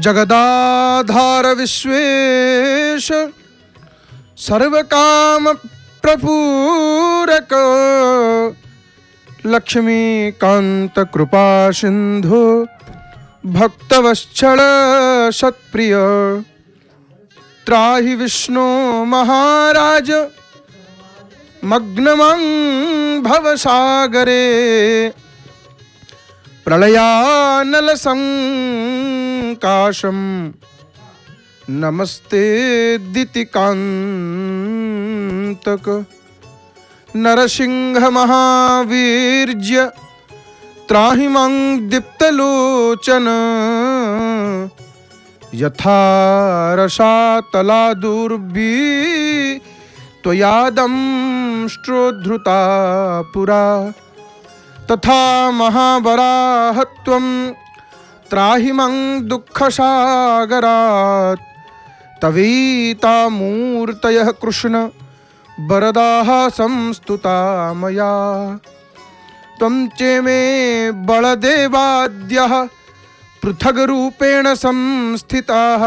जगदाधार विश्वेश सर्वकाम प्रपूरक लक्ष्मीकांत कृपा सिंधु भक्तवत्सल सत्प्रिय त्राहि विष्णु महाराज मग्नमं भवसागरे प्रलयानल संकाशम नमस्ते दितिकांतक नरसिंह महावीर्य त्राहि मां दीप्तलोचन यथा रसातलादुर्भी त्वयादंष्ट्रोद्धृता पुरा तथा महावराहत्वं त्राहि मां दुःखसागरात् तवीता मूर्तयः कृष्ण वरदाः संस्तुता मया त्वं चेमे बलदेवाद्यः पृथग्रूपेण संस्थिताः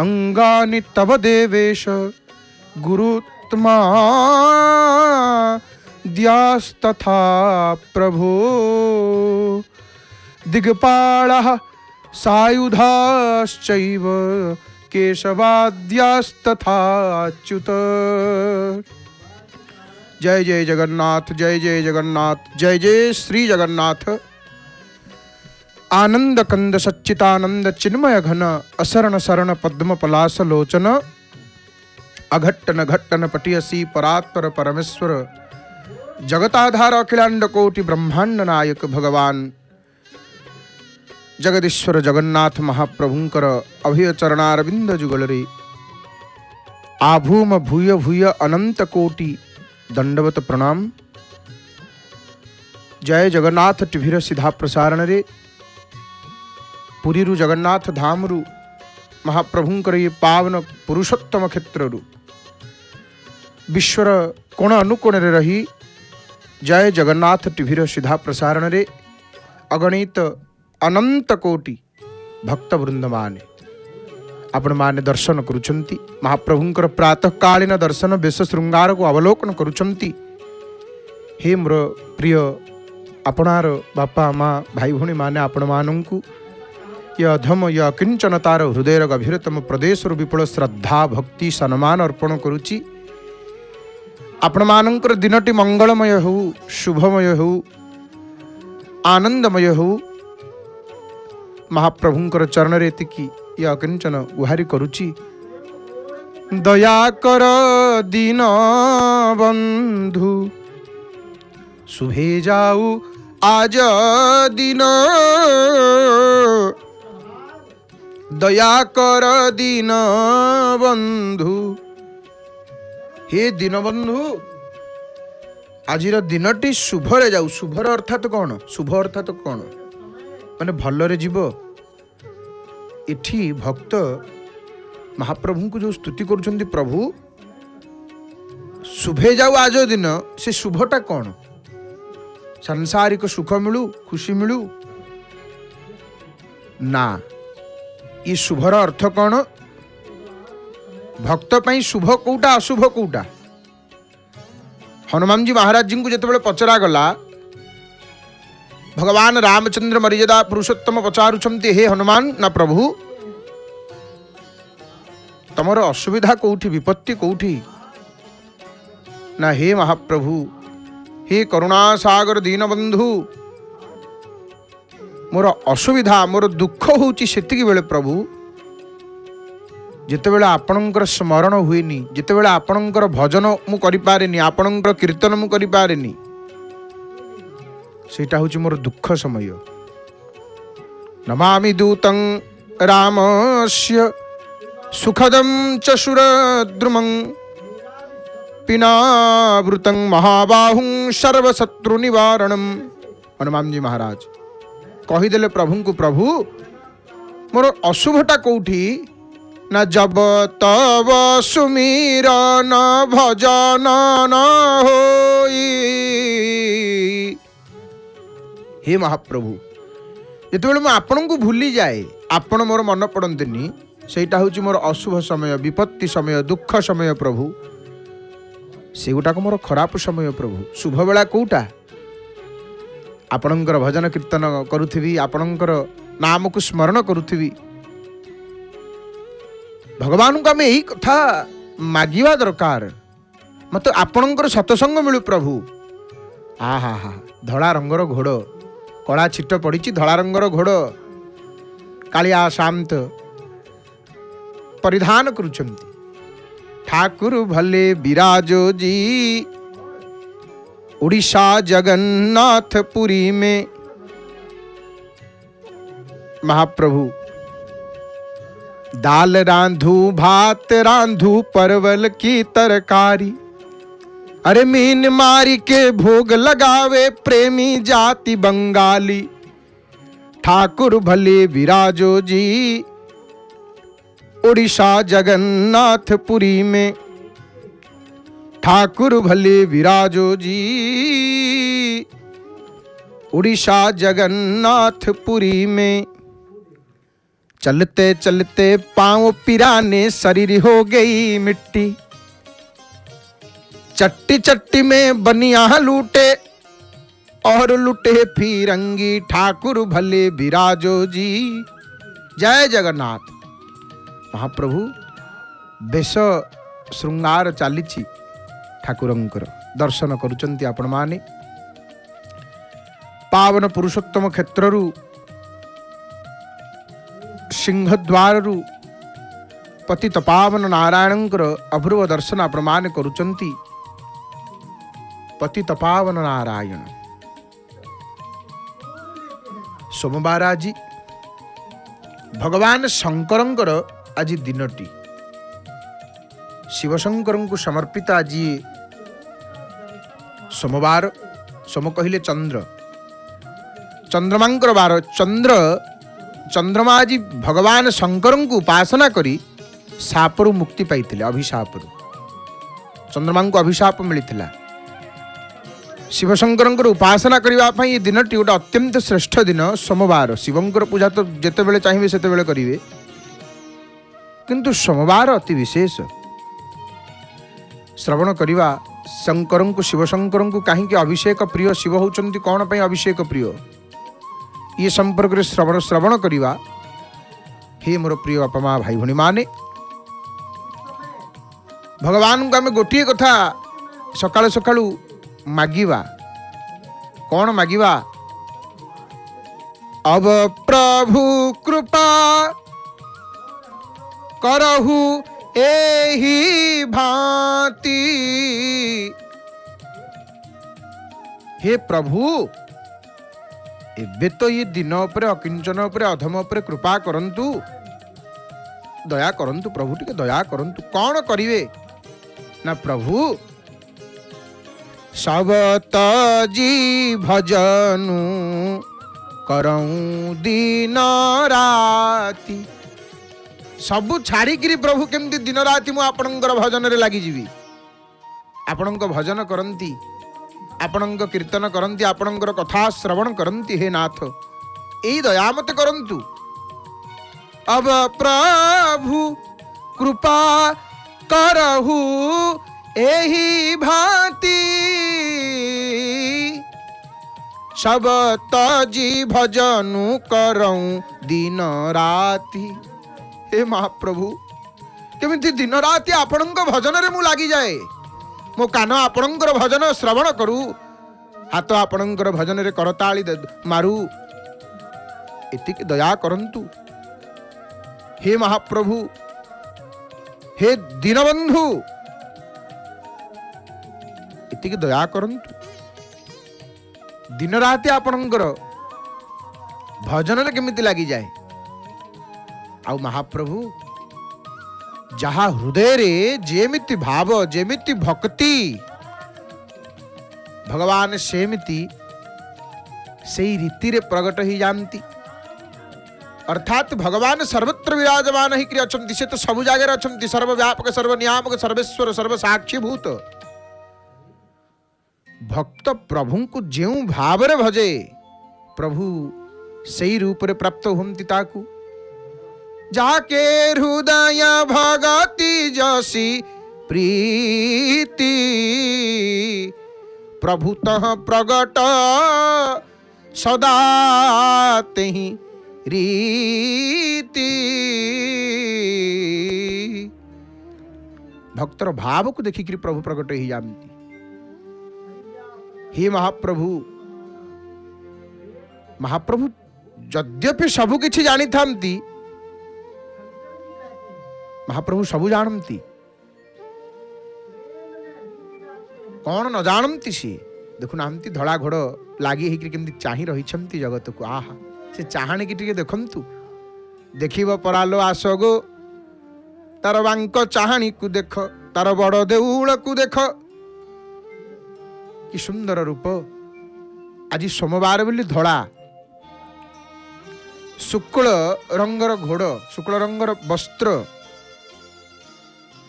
अंगानि तव देवेश गुरुत्मा द्यास्तथा प्रभो दिग्पालः सायुधाश्चैव केशवाद्यास्तथाच्युत। जय जय जगन्नाथ, जय जय जगन्नाथ, जय जय श्री जगन्नाथ। आनंद कंद सच्चितानंद चिन्मय घन असरण शरण पद्म पलास लोचन अघट्टन घट्टन पटियसी परात्पर परमेश्वर जगताधार अखिलांड कोटि ब्रह्मांड नायक भगवान जगदीश्वर जगन्नाथ महाप्रभुंकर अभय चरणारविंद जुगलरे आभूम भूय भूय अनंत कोटि दंडवत प्रणाम। जय जगन्नाथ टीवीर सीधा प्रसारण रे पुरी जगन्नाथ धामरु महाप्रभुंकर ये पावन पुरुषोत्तम क्षेत्रु विश्वर कोण अनुकोण रही जय जगन्नाथ टीवीर सीधा प्रसारण रे अगणित अनंत कोटि भक्त वृंद माने आपण माने दर्शन करुचंती महाप्रभुंकर प्रातःकालीन दर्शन बेश श्रृंगार को अवलोकन करुचंती। हे मोर प्रिय आपणार बापा माँ भाई भौणी माने आपण मानंकु ये अधम ये अकिंचनतार हृदयर गभीरतम प्रदेश विपुल श्रद्धा भक्ति सम्मान अर्पण करुची। आपण मानंकर दिनटी मंगलमय हो शुभमय हो आनंदमय हो महाप्रभुंकर चरण रेतिकी ये अकिंचन गुहारी करुची। दया कर दीन बंधु शुभे जाऊ आज दिन दया कर दीन बंधु। हे दीन बंधु आजिर दिनटी शुभरे जाऊ। शुभर अर्थात कौन? शुभ अर्थात कौन माने भलरे जीव। इठी भक्त महाप्रभु को जो स्तुति करुछंती प्रभु शुभे जाऊ आज दिन से शुभटा कौन? सांसारिक सुख मिलू खुशी मिलू ना। ये शुभर अर्थ कौन? भक्त पाई शुभ कोउटा अशुभ कोउटा? हनुमान जी महाराज जी को जिते पचरा गला भगवान रामचंद्र मर्यादा पुरुषोत्तम पचारुछंती हे हनुमान ना प्रभु तमर असुविधा कोउठी विपत्ति कोउठी ना हे महाप्रभु हे करुणा सागर दीनबंधु मोर असुविधा मोर दुख होउची सेतिकी बेले प्रभु जितेबेले आपणकर स्मरण हुएनी जितेबेले आपणकर भजन मु करि पारेनी आपणकर कीर्तन मु करि पारेनी सेटा होउची मोर दुख समय। नमामि दूतं रामस्य सुखदं च सुरद्रुमं पिनावृतं महाबाहुं सर्वशत्रु निवारणम। हनुमान जी महाराज कहीदेले प्रभु को प्रभु मोर अशुभटा कोठी न जब तब सुमिरन भजन न होई। हे महाप्रभु जितेबाला मुझे आपण को भूली जाए आपण मोर मन पड़ंतनी सेटा हूँ मोर अशुभ समय, विपत्ति समय, दुख समय प्रभु, से गुटाक मोर खराब समय प्रभु। शुभ बेला कोटा आपणकर भजन कीर्तन करुथी, आपणकर नाम को स्मरण करुथी। भगवान को आम यही कथा मागिवा दरकार, मत आपणकर सतसंग मिलू प्रभु। आ हा हा, धड़ा रंगर घोड़, कला छिट पड़ी धड़ा रंगर घोड़ कालिया शांत परिधान करुचंती। ठाकुर भले विराजो जी उड़ीसा जगन्नाथ पुरी में। महाप्रभु दाल रांधू भात रांधू परवल की तरकारी, अरे मीन मारी के भोग लगावे प्रेमी जाति बंगाली। ठाकुर भले विराजो जी उड़ीसा जगन्नाथ पुरी में। ठाकुर भले विराजो जी उड़ीसा जगन्नाथ पुरी में। चलते चलते पांव पिराने शरीर हो गई मिट्टी, चट्टी चट्टी में बनिया लूटे और लुटे फिरंगी। ठाकुर भले विराजो जी, जय जगन्नाथ। महाप्रभु बेश श्रृंगार चली ठाकुरंकर दर्शन करुचंती आपण माने। पावन पुरुषोत्तम क्षेत्रु सिंहद्वारु पतित पावन नारायणंकर अपूर्व दर्शन आपण माने करुचंती। पतित पावन नारायण सोमवार आज भगवान शंकरंकर आज दिनटी, शिवशंकर को समर्पित आज सोमवार। सोम कहले चंद्र, चंद्रमांकर बार। चंद्रमा आज भगवान शंकर को उपासना करी सापरु मुक्ति पाइथिले, अभिशापरु। चंद्रमा को अभिशाप मिलिथिला। शिवशंकर उपासना करने ये दिनटी गोटे अत्यंत श्रेष्ठ दिन सोमवार। शिवंकर पूजा तो जिते बेले चाहिए सेते बेले करिवे, किंतु सोमवार अति विशेष। श्रवण करवा शंकर को, शिवशंकर को कहीं अभिषेक प्रिय शिव होचंती, कौन पे अभिषेक प्रिय, ये संपर्क में श्रवण करवा। हे मोर प्रिय बापा माँ भाई भणी माने, भगवान को आम गोटे कथा सकाळु सकाळु मागिवा। कौन मागिवा? अब प्रभु कृपा करहु एही भांति। हे प्रभु एबे तो ये दिन उपरे अकिंचन उपरे अधम उपरे कृपा करंतु, दया करंतु प्रभु, टिके दया करंतु। कौन करिवे ना प्रभु सब तजी भजनु करऊं दिन राति। सबु छाड़िकी प्रभु केमती दिन राति मु आपणकर भजन रे लागी जीवी। आपणक भजन करंती, आपणक कीर्तन करंती, आपणकर कथा श्रवण करंती। हे नाथ एई दया मत करंतु। अब प्रभु कृपा करहु एही भांति, सब तजी भजनु करऊं दिन राति। हे महाप्रभु केमिति दिन राति आपणक भजन रे मु लागी जाए। मो कान आपणकर भजन श्रवण करू, हाथ आपणकर भजन रे करताली मारू। एतिक दया करंतु हे महाप्रभु, हे दीनबंधु एतिक दया करंतु। दिन राति आपणकर भजन रे केमिति लागी जाए। आउ महाप्रभु जहा हृदय रे जेमिति भाव, जेमिति भक्ति, भगवान सेमिति सेई रीति रे प्रकट ही जानती। अर्थात भगवान सर्वत्र विराजमान ही अछंती। से तो सब जगह अछंती, सर्वव्यापक, सर्वनियामक, सर्वेश्वर, सर्वसाक्षीभूत। भक्त प्रभु को जेउ भाव रे भजे प्रभु सेई रूप रे प्राप्त होंती ताकू। जाके हृदय भगति जसी प्रीति प्रभुतः प्रगट सदा तेहि रीति। भक्तर भाव को देखिक प्रभु प्रगट ही जाती। हे महाप्रभु, महाप्रभु यद्यपि सबु किछि जानी थांती, महाप्रभु सबु जानती, कौन न जानती सी देखु नामती धड़ा घोड़ लागी हेकि केमती चाहि रही जगत को। आहा से चाहाणी की टिके देखंतु, देखिब परालो आसगो तार बांक चाहाणी को देख, तार बड़ देउल को देख, कि सुंदर रूप। आज सोमवार बोली धड़ा शुक्ल रंगर घोड़, शुक्ल रंगर वस्त्र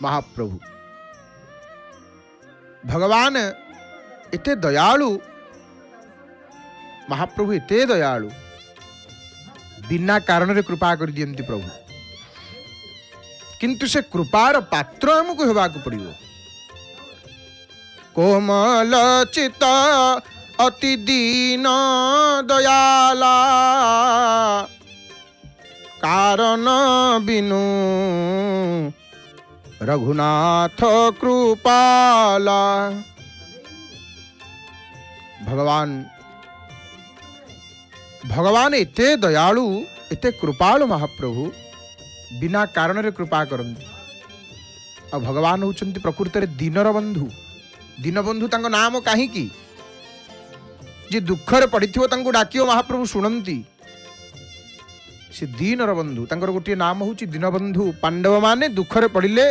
महाप्रभु भगवान एते दयालु। महाप्रभु एते दयालु, बिना कारण कृपा कर दियंती प्रभु, किंतु से कृपार पात्र हमको हेबाक पड़िबो। कोमल चित अति दीन दयाला, कारण बिनु रघुनाथ कृपाला। भगवान एते दयालु, एते कृपालु महाप्रभु, बिना कारण रे कृपा करंती। आ भगवान होचंती प्रकृति रे दीनर बंधु। दीनबंधु तांको नाम काहे की, जे दुख रे पड़िथिबो तांको डाकियो महाप्रभु शुणंती। से दीनर बंधु, तांकर गोटे नाम होची दीनबंधु। पांडव माने दुख रे पड़िले,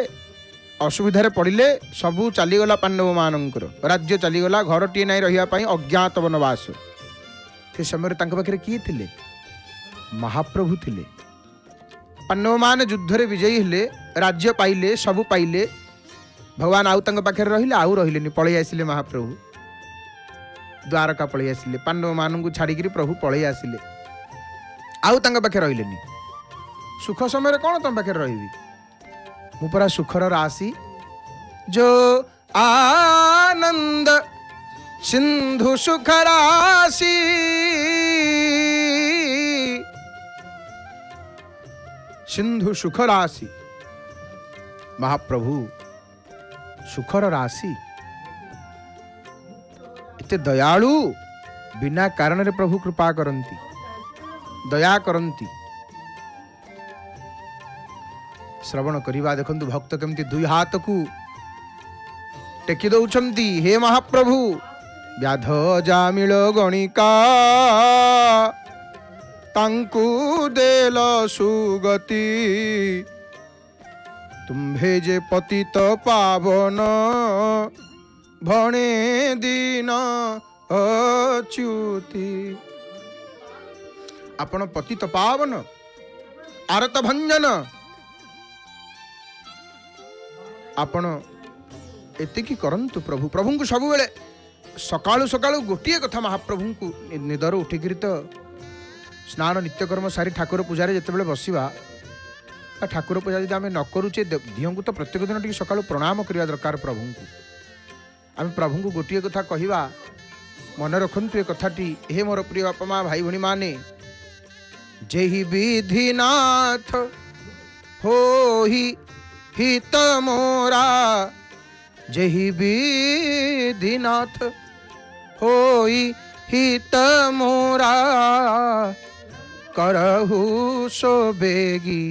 असुविधा रे पड़िले, सबू चलीगला पांडव मानकर, राज्य चलीगला, घर टीए नहीं रहिया पाई अज्ञात वनवास। से समय तांको पाखरे किए थिले? महाप्रभु थिले। पांडव माने युद्ध रे विजयी हेले, राज्य पाइले, सबू पाइले। भगवान आउ तांको पाखरे रहिले, आउ रहिलेनी, पळै आसिले महाप्रभु द्वारका पळै आसिले। पांडव माननकु छाड़ी प्रभु पळै आसिले, आउ तांको पाखे रहिलेनी। सुख समय कौन तुम पाखे रही? मुपरा सुखर राशि जो आनंद सिंधु सुख राशि, सिंधु सुख राशि महाप्रभु सुखर राशि। इते दयालु, बिना कारण रे प्रभु कृपा करंती, दया करंती। श्रवण करिबा देखंतु भक्त केमती दुई हाथ को टेकी दउछंती। हे महाप्रभु, व्याध जामिल गणिका तांकु देल सुगति, तुम्भे जे पतित पावन भणे दीन अच्युति। आपण पतित पावन आरत भंजन, आपण एतिकी करंतु प्रभु। प्रभु को सब बेले सकाळु सकाळु गोटिए कथा महाप्रभु को निदर उठिकी तो स्नान नित्यकर्म सारी ठाकुर पूजा जिते बसवा, ठाकुर पूजा जब आम न करुचे दिह को तो प्रत्येक दिन टी सकाळु प्रणाम करवा दरकार प्रभु को। आम प्रभु को गोटे कथा कहवा, मन रखु ए कथाटी। हे मोर प्रिय बापा माँ भाई भणी माने, जेहि विधिनाथ हो हित मोरा, जेहि विधिनाथ हो हित मोरा, करहु सो बेगी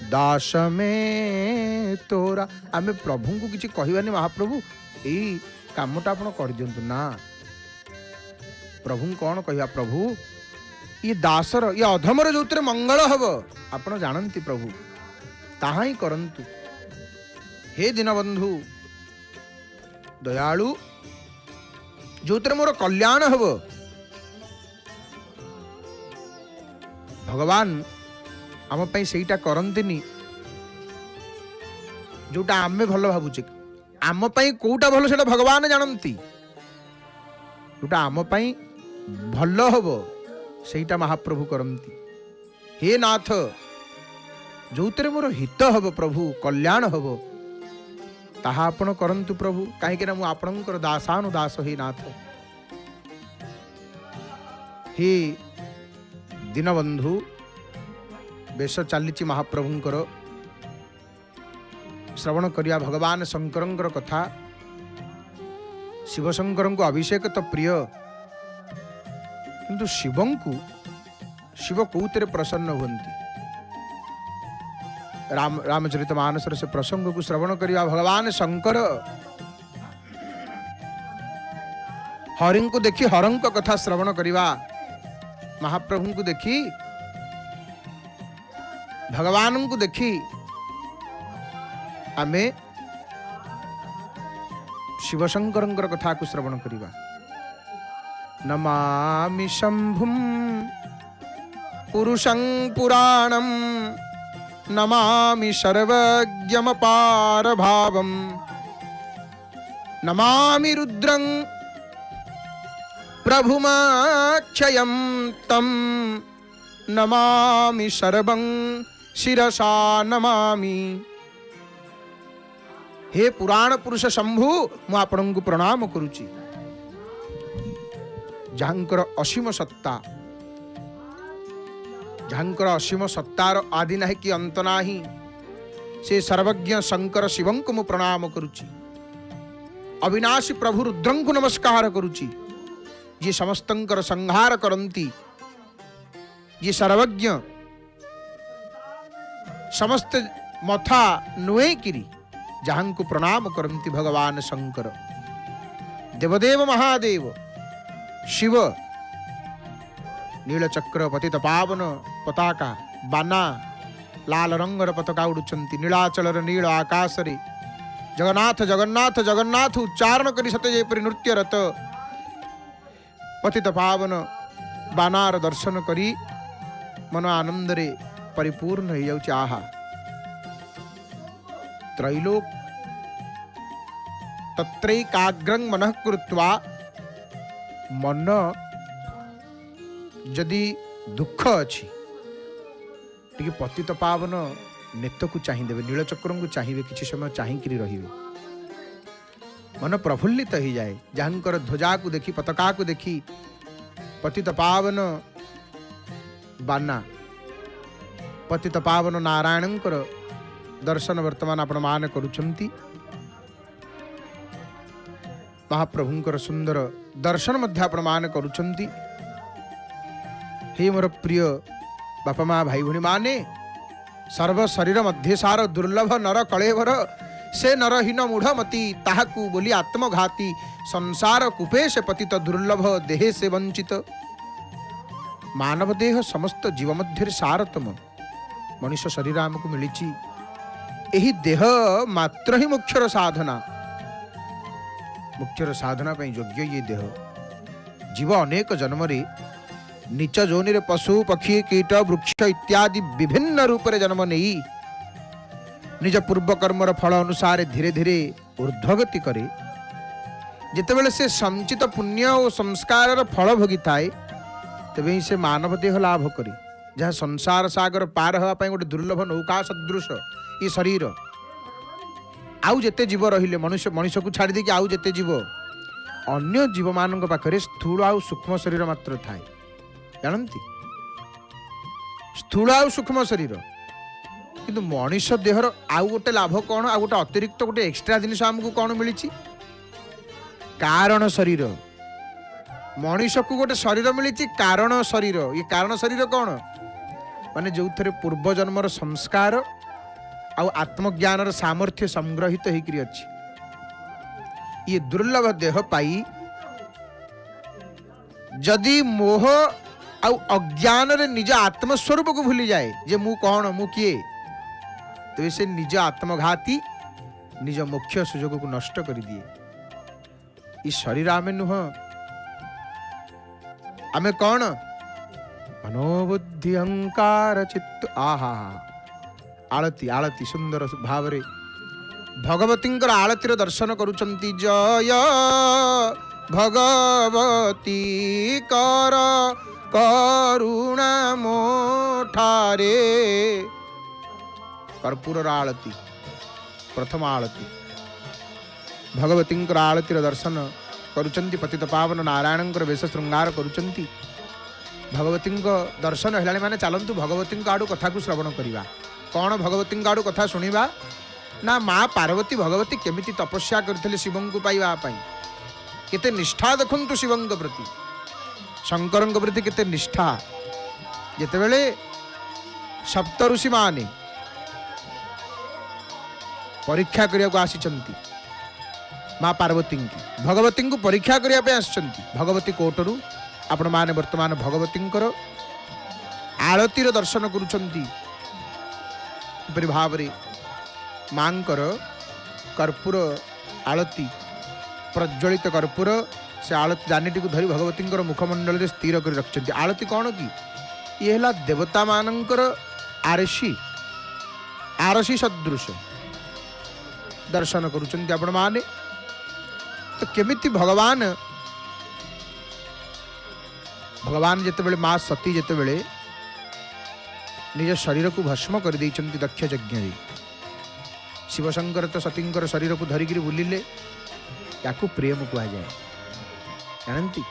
दास में तोरा। आमे प्रभु को किसी कहवानी, महाप्रभु यही कामटा आप कर दिंतु ना। प्रभु कौन कहवा? प्रभु ये दासर, ये अधमर जो मंगल हम आप जानती प्रभु, ताहा ही करंतु। हे दीनबंधु दयालु, जो मोर कल्याण हम, भगवान आम सेटा करंतिनी जोटा आमे भल भावुचे। आम कोटा भल से भगवान जानती, जोटा आम भल हम सेटा महाप्रभु करंती। हे नाथ जोतरे मोर हित हब प्रभु कल्याण हब ताहा आपण करंतु प्रभु कहीं मु आपणकर दासानुदास हे नाथ। हे दीनबंधु बेश चली महाप्रभुंकर श्रवण करिया भगवान शंकरंकर कथा। शिवशंकर को अभिषेक तो प्रिय किंतु शिव कौतरे प्रसन्न हुंती। रामचरितमानस से प्रसंग को श्रवण करिया भगवान शंकर हरिं को देखी हरंक कथा श्रवण करिवा महाप्रभु को देखी भगवान को देखी आमे शिवशंकर कथा को श्रवण करिवा। नमामि शंभुं पुरुषं पुराणं नमामि सर्वज्ञमपार भावं नमामि रुद्रं प्रभुमक्षयं तं नमामि सर्वं शिरसा नमामि। हे पुराण पुरुष शंभु मु आपणଙ୍କୁ प्रणाम करुची। जहांकर असीम सत्ता जहांकर असीम सत्तार आदि नाही कि अंत नाही से सर्वज्ञ शंकर शिवं को मु प्रणाम करुची। अविनाशी प्रभु रुद्रं को नमस्कार करुची जे समस्तंकर संहार करंती जे सर्वज्ञ समस्त मथा नुए किरी जहां को प्रणाम करंती भगवान शंकर। देवदेव महादेव शिव नीलचक्र पतित पावन पताका बाना लाल रंगर पताका उड़ुचंती नीलाचलर नील आकाश रे जगन्नाथ जगन्नाथ जगन्नाथ उच्चारण करी सते जेपरि नृत्यरत पतित पावन बानार दर्शन करी मन आनंद रे परिपूर्ण हो जाउची। आहा त्रैलोक तत्रैकाग्रं मनः कृत्वा मन जदि दुख अच्छी टी पतित पावन नेत को चाहिए नीलचक्र को चाहिए किसी समय चाहिए रही मन प्रफुल्लित हो जाए। जहांकर ध्वजा को देखी पताका को देखी पतित पावन बाना पतित पावन नारायणंकर दर्शन वर्तमान आपण मान करुछंती। महाप्रभुंकर सुंदर दर्शन मध्य आपण मान करुछंती। हे मोर प्रिय बापा माँ भाई भूणी माने सर्व शरीर मध्य सार दुर्लभ नर कलेवर से नरहीन मूढ़मती ताहाकू बोली आत्मघाती संसार कूपे से पतित दुर्लभ देहे से वंचित। मानव देह समस्त जीव मध्य सारतम मनुष्य शरीर आमको मिली यही देह मात्र ही मुख्यर साधना पे योग्य ये देह। जीव अनेक जन्म रे नीच जोनि रे पशु पक्षी कीट वृक्ष इत्यादि विभिन्न रूप रे जन्म नहीं निज पूर्व कर्मर फल अनुसार धीरे धीरे ऊर्ध्वगति करे। जितेबेले से संचित पुण्य और संस्कार फल भोगी थाए तेबे से मानव देह लाभ करे जहाँ संसार सागर पार हवा पाई गोटे दुर्लभ नौका सदृश ये शरीर। आउ जेते जीव रहिले मनुष्य मनुष्य को छाड़ी देकी आउ जेते जीव अन्य जीव मान पाखरे स्थूल आउ सूक्ष्म शरीर मात्र थाए जानती स्थूल आउ सूक्ष्म शरीर किंतु मनुष्य देहर आउ गोटे लाभ कौन आउ गोटे अतिरिक्त गोटे एक्सट्रा जिनिस आमको कौन मिली कारण शरीर। मनुष्य को गोटे शरीर मिली कारण शरीर। ये कारण शरीर कौन माने जो थे पूर्व जन्मर संस्कार आउ आत्मज्ञान सामर्थ्य संग्रहित होकर अच्छी। ये दुर्लभ देह पाई जदि मोह आउ अज्ञान रे निज आत्मस्वरूप को भूली जाए जे मु कौन मु किए तो से निज आत्मघाती निज मुख्य सुजोग को नष्ट कर दिए। ये शरीर आमे नुह आमे कौन मनोबुद्धि अहंकार चित्त। आहा आलती आलती सुंदर भाव रे भगवती आलतीर दर्शन करुचंती। जय भगवती कर करुणा मोठारे कर्पूर आळती प्रथम आळती भगवती आळतीर दर्शन करुचंती पतित पावन नारायण वेश श्रृंगार करुचंती भगवती दर्शन है माने चलतु भगवती आड़ू कथा को श्रवण करवा कौन भगवती आड़ू कथा शुणा ना माँ पार्वती भगवती केमिति तपस्या करथिले शिवं को पाइबा पई केते निष्ठा देखंतु शिवं प्रति शंकर प्रति केते निष्ठा जेतेबेले सप्त ऋषि माने परीक्षा करिया को आसीचंती माँ पार्वती की भगवती को परीक्षा करिया पे आछंती भगवती कोटरू आपण माने वर्तमान भगवती आळतीर दर्शन करुचंती परि भावरे मांकर कर्पूर आळती प्रज्वलित कर्पूर से आळती दानीटी को धरी भगवती मुखमंडल में स्थिर कर रखिंट आळती कौन कि ये है देवता मानकर आरसी आरसी सदृश दर्शन करुचंती आपण माने तो केमिति भगवान भगवान जितेबले माँ सती जितेबले निज शरीर को भस्म कर देइचंती दक्ष यज्ञ शिवशंकर तो सतींकर शरीर को धरिकी बुलिले या प्रेम कह जाए जानती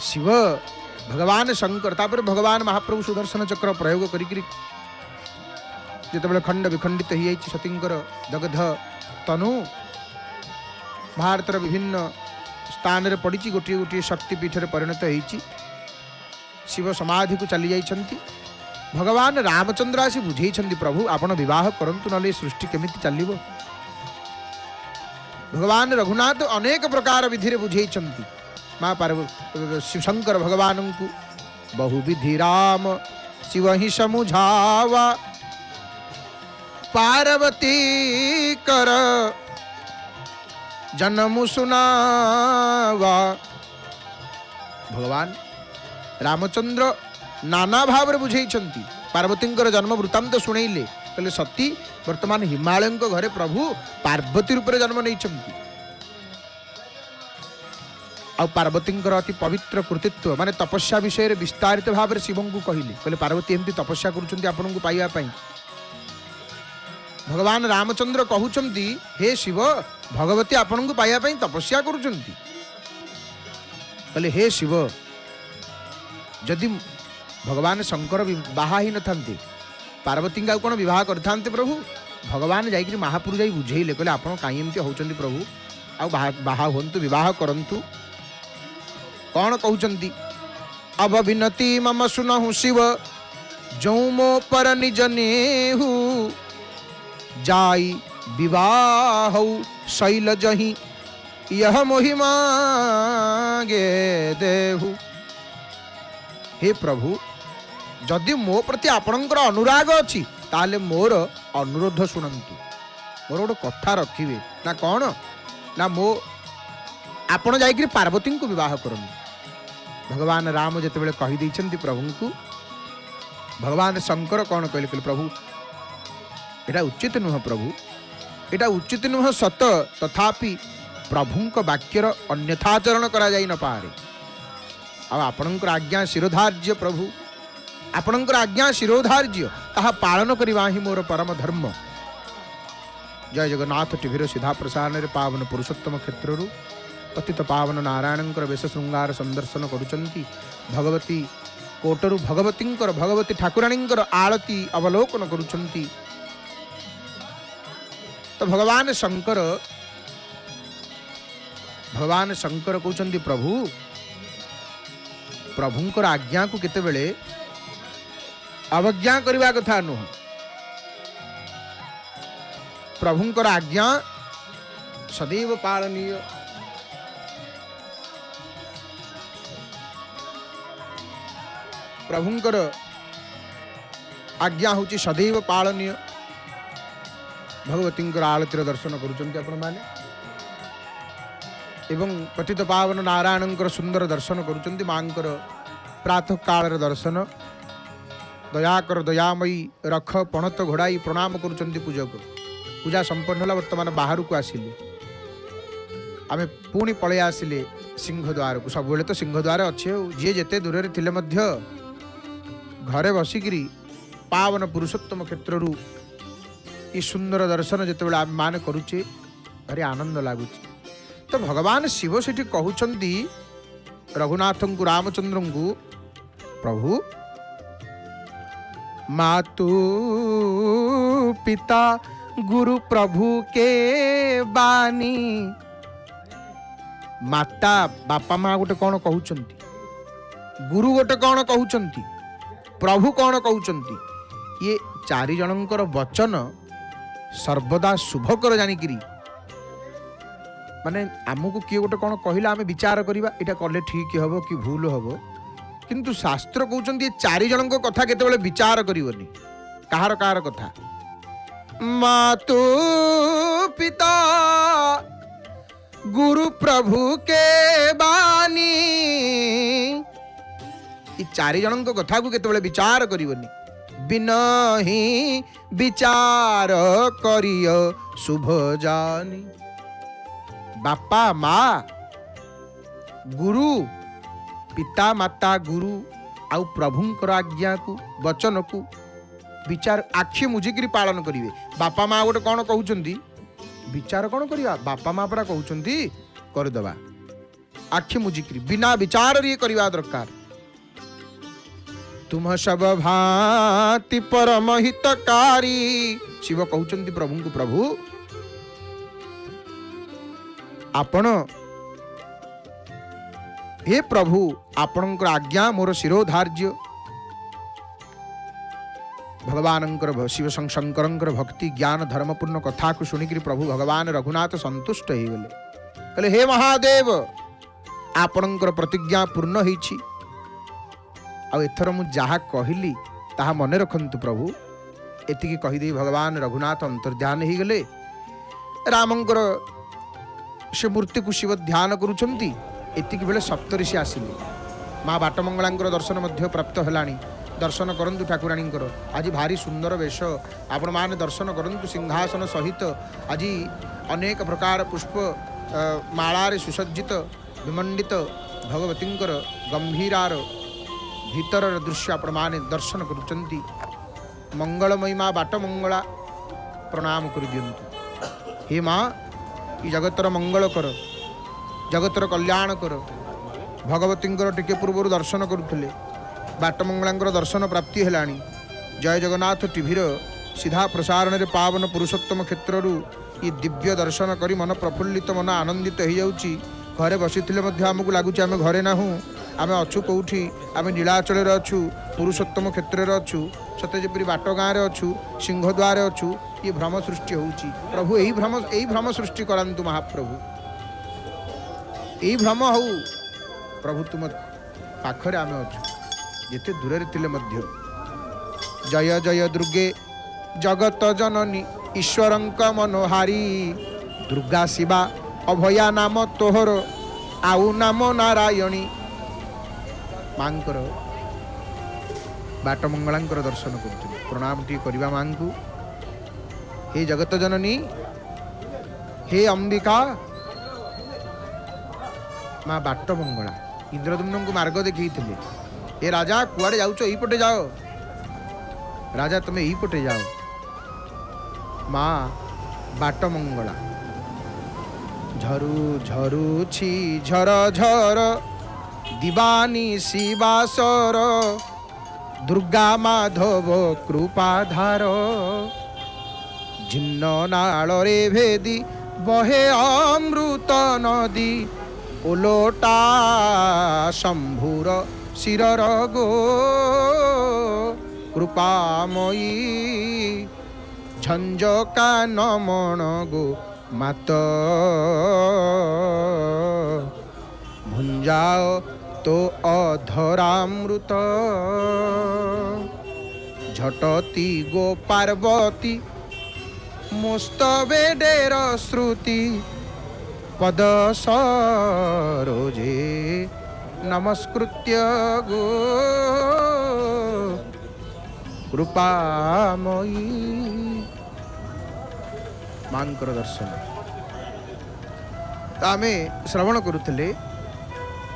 शिव भगवान शंकर तापर भगवान महाप्रभु सुदर्शन चक्र प्रयोग करी जितेबले खंड विखंडित हो जाइए सतींकर दग्ध तनु भारतर विभिन्न स्थान रे पड़ी गोटे गोटे शक्तिपीठ रे परिणत होती शिव समाधि को चली जाइछंती भगवान रामचंद्र आसी बुझेइछंती प्रभु आपण विवाह करंतु नले सृष्टि केमिति चलिबो भगवान रघुनाथ अनेक प्रकार विधि रे बुझेइछंती माँ पार्वती शिवशंकर भगवान को बहु विधि राम शिव ही समुझावा पार्वती कर जन्म सुनावा भगवान रामचंद्र नाना भाव रे बुझेइछंती पार्वती जन्म वृत्तांत शुणेइले कहले सती वर्तमान हिमालय घरे प्रभु पार्वती रूप में जन्म नहीं आ पार्वती अति पवित्र कृतित्व माने तपस्या विषय विस्तारित भाव में शिव को कहले पार्वती एमती तपस्या करुछंती आपन को पाइबा पई भगवान रामचंद्र कहउचंती हे शिव भगवती आपन को पाइबा पई तपस्या करुछंती कहले हे शिव जदि भगवान शंकर बाहा ही न थांते पार्वती का कौन विवाह करते प्रभु भगवान जाइए महापुरु जाई बुझेइले कहले आपण काई एमती होचंती प्रभु आ बाहा होंतु विवाह करंतु कौन कहउचंती अब विनती मम सुनहु शिव जो मो पर निज नेहु जाई विवाह शैल जही यह मोहिमा गे देहु हे प्रभु जदि मो प्रति आपणकर अनुराग अच्छी ताले मोर अनुरोध शुणंतु मोर गोटे कथा रखिए ना कौन ना मो आपण जाइए पार्वती को विवाह करनु भगवान राम जिते कही देइछंती प्रभु को भगवान शंकर कौन कहले कहले प्रभु एटा उचित नुह प्रभु एटा उचित नुह सत तथापि प्रभुंक वाक्यर अन्यथाचरण करा जाई न पारे आपणकर आज्ञा शिरोधार्य प्रभु आपणकर आज्ञा शिरोधार्य ताहा पालन करवा ही मोर परम धर्म जय जगन्नाथ टीवीर सीधा प्रसारण रे पावन पुरुषोत्तम क्षेत्रु पतित पावन नारायणकर वेश श्रृंगार संदर्शन करुचंती भगवती कोटरु भगवती ठाकुराणींकर आळती अवलोकन करुचंती तो भगवान शंकर कहउचंती प्रभु प्रभुंकर आज्ञा को केतेबेले अवज्ञा करवा कथा नुह प्रभुंकर आज्ञा सदैव पालनीय प्रभुंकर आज्ञा होची सदैव पालनीय भगवती आळतीर दर्शन करुचंती आपण माने एवं पतित पावन नारायणकर सुंदर दर्शन करुचंती मांकर प्रातः काल दर्शन दयाकर दयामयी रख पणत घोड़ाई प्रणाम करुचंती पूजक पूजा संपन्न होला वर्तमान बाहर को आसिले आमे पुणी पळे आसिले सिंहद्वार को सब तो सिंहद्वार अच्छे जी जेते दूर रे थिले मध्य घरे बसिकी पावन पुरुषोत्तम क्षेत्र ये सुंदर दर्शन जिते आम मान करुचे भारी आनंद लगुच। तो भगवान शिव से कहते रघुनाथ को रामचंद्र को प्रभु मातु पिता गुरु प्रभु के बानी। माता बापा माँ गोटे कौन कहते, गुरु गोटे कौन कहते, प्रभु कौन कहते, ये चारि जनकर वचन सर्वदा शुभकर जानिकी माने आमको किए गोटे कौन कहला आम विचार करवा यहाँ कले ठीक हम कि भूल हम, किंतु शास्त्र कहते ये चारि जन कथा केते विचार करनी कहार कहार कथा। मातु पिता गुरु प्रभु के बानी, ये चारि जन कथा को केते विचार करनी। बिना ही विचार करियो शुभ जानी। बापा माँ गुरु पिता माता गुरु आउ प्रभुंकर आज्ञा को वचन को विचार आखि मुझिकी पालन करिवे। बापा माँ गोटे कौन कहते विचार कौन करवा, बापा माँ परा कहते करदबा आखि मुझिकी बिना विचार ये करवा दरकार। तुम सब भांति परम हितकारी। शिव कहते प्रभु को प्रभु आपण हे प्रभु आपणकर आज्ञा मोर शिरोधार्य। भगवान शिव शंकर भक्ति ज्ञान धर्मपूर्ण कथा को शुणिक प्रभु भगवान रघुनाथ संतुष्ट हो गले। कहले हे महादेव आपणकर प्रतिज्ञा पूर्ण होईछि, आ एथर मु जहा कहली ताहा मने रखंतु प्रभु। एतिकी कहीदे भगवान रघुनाथ अंतर्ध्यान हो गले। रामंकर से मूर्ति को शिव ध्यान करुछंती। एतिकी बेले सप्तऋषि आसिले। माँ बाटमंगलांकर दर्शन मध्य प्राप्त हेलानी। दर्शन करंतु ठाकुराणींकर आज भारी सुंदर वेश आपण माने दर्शन करंतु सिंहासन सहित आज अनेक प्रकार पुष्प मालारे सुसज्जित विमंडित भगवतींकर गंभीरार भीतर दृश्य आपण माने दर्शन करुचंती। मंगलमयी माँ बाटमंगला प्रणाम कर दियंतु। हे माँ ई जगतर मंगल कर, जगतर कल्याण कर। भगवतींकर टिके पूर्व दर्शन करुले, बाटमंगलांकर दर्शन प्राप्ति हेलानी। जय जगन्नाथ टीवीर सीधा प्रसारण रे पावन पुरुषोत्तम क्षेत्र ये दिव्य दर्शन करी मन प्रफुल्लित मन आनंदित हो जाउची। घरे बसिथिले मध्य आमको लागुची आमे घरे नाहू, आमे अछु कोठी, आमे नीलाचल रे अछु, पुरुषोत्तम क्षेत्र रे अछु, सते जेपरि बाट गाँ रे अछु, सिंहद्वार अछु। ये भ्रम सृष्टि होउची प्रभु, यही भ्रम सृष्टि करंतु महाप्रभु। यही भ्रम हो प्रभु, तुम पाखरे आमे अछु जेते दूर रे थिले मध्य। जय जय दुर्गे जगत जननी ईश्वरंक मनोहारी। दुर्गा शिवा अभया नाम तोहर आउ नाम नारायणी। मांकर बाटमंगलांकर दर्शन कर प्रणाम टी करवा मां को। हे जगत जननी, हे अंबिका माँ बाटमंगला इंद्रदुम्न को मार्ग देखी थे। ए राजा कुआड़े जाऊच, यही पटे जाओ राजा, तुम्हें यही पटे जाओ। माँ बाटमंगला झरू झरू छी झर झर दिवानी शिवासर। दुर्गा माधव कृपाधार झिन्न नाଳରେ भेदी बहे अमृत नदी। ओलोटा शंभुर शिरर गो कृपामयी। झंझका नमन गो मात भुंजाओ तो अधरामृत। झटती गो पार्वती मोस्तवे डेर श्रुति। पद सरोजे नमस्कृत्य गो कृपामयी। मांकर दर्शन आमे श्रवण करुले।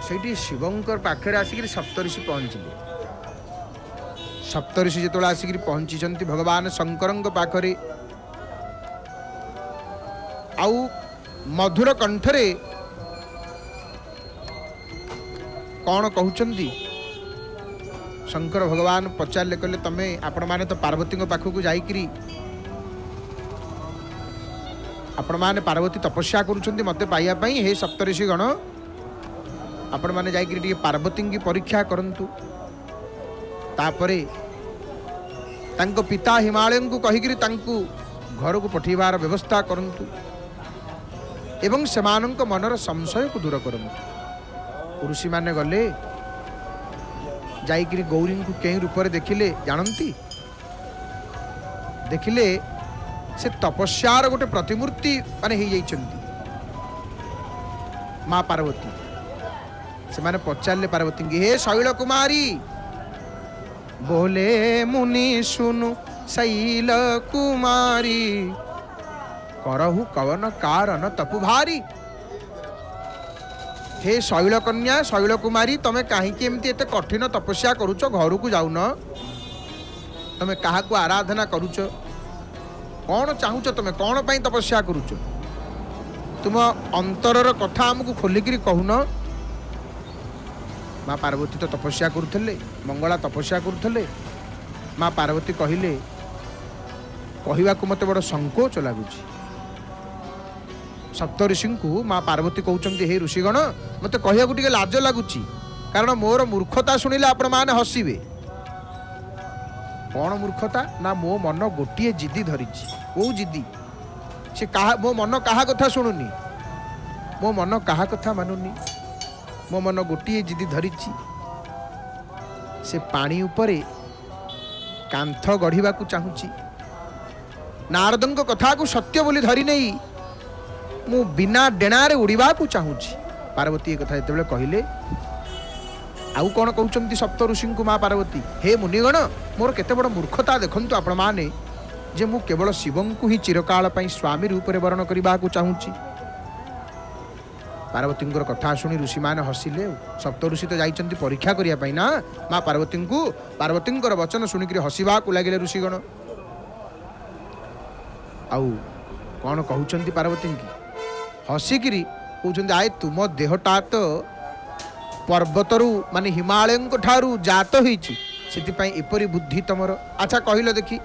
सेठी शिवंकर पाखरे आसिक सप्तऋषि पहुँचले। सप्तऋषि जो आसिक पहुंची भगवान शंकर पाखरे आउ मधुर कंठरे कौन कहउचंदी शंकर भगवान पचारे कहले तमे आपण माने तो पार्वती पाखक जाइकरी आपण माने पार्वती तपस्या करुछंती मते पाइया पई हे सप्तऋषि गण आपण माने जाइकरी टिके पार्वती की परीक्षा करंतु तापरे तांको पिता हिमालय को कहिकरी तांको घर को पठेबार व्यवस्था करंतु एवं सेमानंक मनर संशय को दूर करंतु। ऋषि माने गले जाइकरी गौरी को कई रूप देखिले जानती देखिले से तपस्यार गोटे प्रतिमूर्ति माने ही जाइछंती माँ पार्वती से माने पचारे पार्वती की हे शैल कुमारी बोले मुनि सुनु शैल कुमारी करहु कवन कारण तपु भारी। हे शैल कन्या शैल कुमारी तमे कहीं एमती कठिन तपस्या करुच घर को जाऊन तमे क्या आराधना करुच कौन चाहूच तमे कौन पाई तपस्या करुच तुम अंतरर कथा आमको खोलिकी कहून। माँ पार्वती तो तपस्या करुले मंगला तपस्या करुले माँ पार्वती कहले कहवा मत बड़ संकोच लगुच। सप्तऋषि को माँ पार्वती कहते हे ऋषिगण मत कहूँ लाज लगुच कारण मोर मूर्खता शुणिले आपण मैंने हसवे। कौन मूर्खता ना मो मन गोटे जिदी धरी कौ जिदी से मो मन क्या कथा शुणुनी मो मन क्या कथा मानुनी मो मन गोटे जिदी धरी से पानी उपरे कांथ गढ़ा चाहूँगी नारदों कथा को सत्य बोली धरी नहीं मु बिना डेणारे उड़ीबा को चाहूँगी। पार्वती कथा जो कहले आउ कौन कहते सप्त ऋषि को माँ पार्वती हे मुनिगण मोर केते बड़ मूर्खता देखंतु आपण माने जे मु केवल शिवं को ही चिरकाल पई स्वामी रूप रे वर्ण करबा को चाहूँगी। पार्वती कथा शुणी ऋषि मैंने हसिले सप्त ऋषि तो जाइछंती परीक्षा करिया पई ना माँ पार्वती वचन शुणिक हसवा को लगे ऋषिगण। आउ कौन कहते पार्वती की हसिकी कहते आए तुम देहटा तो पर्वतरु माने हिमालय ठारू जात होइछि सेतिपई एपरी बुद्धि तमर। अच्छा कहल देखी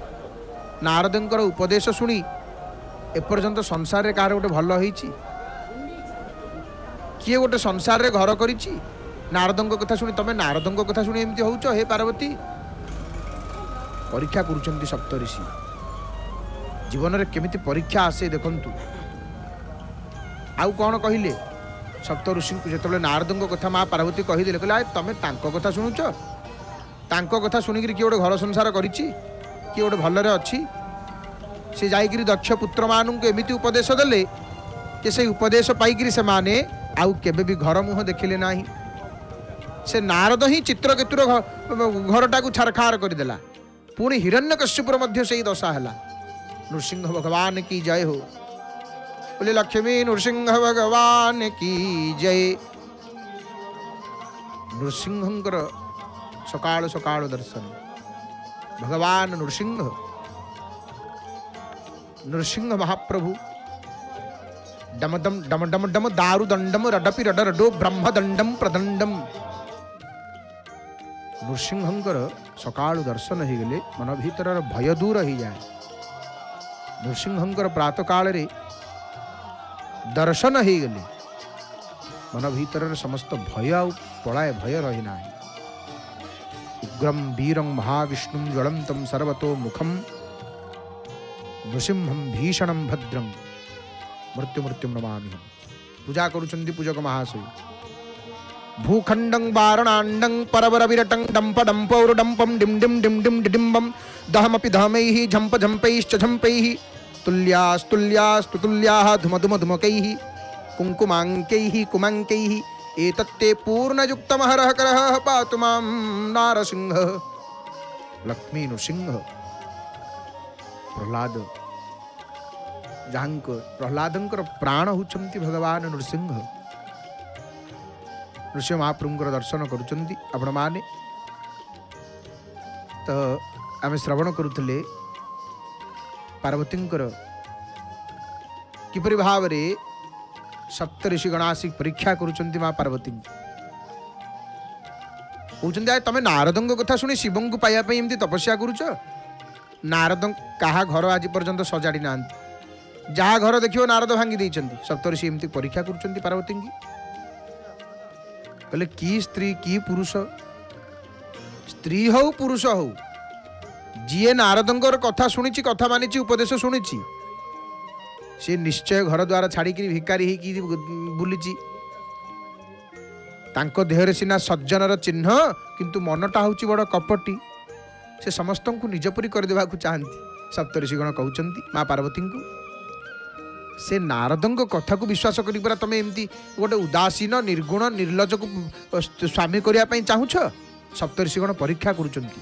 नारदंकर उपदेश शुणी एपर्यंत संसार रे कार गोटे भल होइछि किए गोटे संसार रे घर करिछि नारदंक कथा शुणी तमे नारदंक कथा शुणी एमती होउछ। हे पार्वती परीक्षा करूछंती सप्तऋषि जीवन रे केमिति परीक्षा आसे देखंतु। आउ कौन कहले सप्त ऋषि को जो नारदों कथा माँ पार्वती कहीदे कहले तमें कथा शुणुच तांको कथा शुणिक किए गोटे घर संसार करिछि किए गोटे भलरे अच्छी से जाइकरी दक्ष पुत्र मानू एमिति उपदेश देले कि से उपदेश पाइकरी से माने आउ केबे भी घर मुह देखिले नाही। से नारद ही चित्रकेतुर घरटा को छारखार करदेला पुणी हिरण्यकश्यपुर मध्य से ही दशा है। नृसिंह भगवान की जय हो बोले लक्ष्मी नृसिंह भगवान की जय। नृसिंहंकर सकाळ सकाळ दर्शन भगवान नृसिंह महाप्रभु डमडम डम डम डम दारु दंडम रडपि रड रडो ब्रह्मदंडम प्रदंडम। नृसिंहंकर सकाळ दर्शन हो गले मन भीतर भय दूर हो जाए। नृसिंहंकर प्रातः काल रे दर्शन हो गले मन भीतर समस्त भय आ पलाए भय रही ना। उग्रम वीरं महाविष्णु ज्वलंतम सर्वतो मुखम नृसिंहं भीषणं भद्रं मृत्यु मृत्युम नमामि। पूजा करुचंदी पूजक महाशय भूखंडं वारणांडं परवर विरटं डंप डंपौर डंपम डिम डिम डिम डिम डिडिम्बम दहमपि दहमैः झंप झंपैश्च झंपैः तुल्यास्तुल्यास्तु तुल्याः धुम धुम धुमकैः कुंकुमांकैः कुमांकैः एतत्ते पूर्णयुक्तमहरः करः पातु मां नारसिंह। लक्ष्मी नृसिंह प्रहलाद जहांक प्रहलादंकर प्राण होचंती भगवान नृसिंह। नृसिंह महाप्रभुंकर दर्शन करुचंती आपण माने तो आम श्रवण करुले पार्वतींकर किपरि भाव रे सप्त ऋषिगण आसिक परीक्षा करुचंती माँ पार्वती कहते आ तमें नारदंग कथा शुणी शिवं को पाइबा एमती तपस्या करुच नारद कहा घर आज पर्यंत सजाड़ी ना जहाँ घर देखियो नारद भांगी देइचंती सप्तऋषि एमती परीक्षा करुचंती पार्वती की कहले की स्त्री की पुरुष स्त्री हो पुरुष हो जी नारदंगर कथा शुणी कथा मानी उपदेश शुणी सी निश्चय घर द्वार छाड़िक भिकारी बुली तांको देहरे सिना सज्जनर चिन्ह किंतु मनटा हूँ बड़ कपटी से समस्त को निजपरी करदेवा चाहती सप्तऋषिगण कहते माँ पार्वती को से नारदंग कथा को विश्वास कर तुम एमती गोटे उदासीन निर्गुण निर्लज को स्वामी करने चाहूछ सप्तऋषिगण परीक्षा करुचंती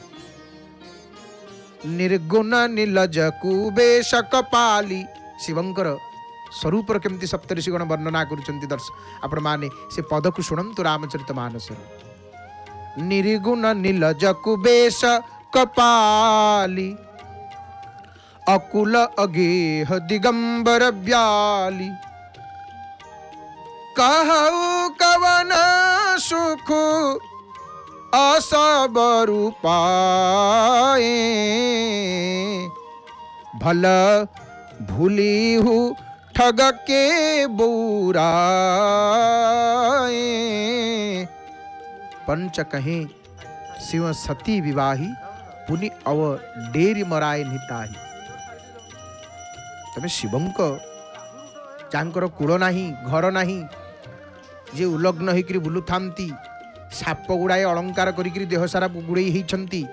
निर्गुण निर्लज कुबेश कपाली शिवंकर स्वरूपर केमती सप्तऋषिगण वर्णना करुचंती दर्शक आपण माने से पद को शुणंतु रामचरित मानस निर्गुण निर्लज कुबेश कपाली अकुल अगेह दिगंबर व्याली कहु कवन सुख असबरु पाए भल भूली हूँ ठग के बौराए पंच कहे शिव सती विवाही पुनि अव डेरी मराए निताही तमें शिवंक जांकर कूल नाही घर नाही जे उलग्न होकर बुलू थांती साप गुड़ाए अलंकार करी देह सारा गुड़े होती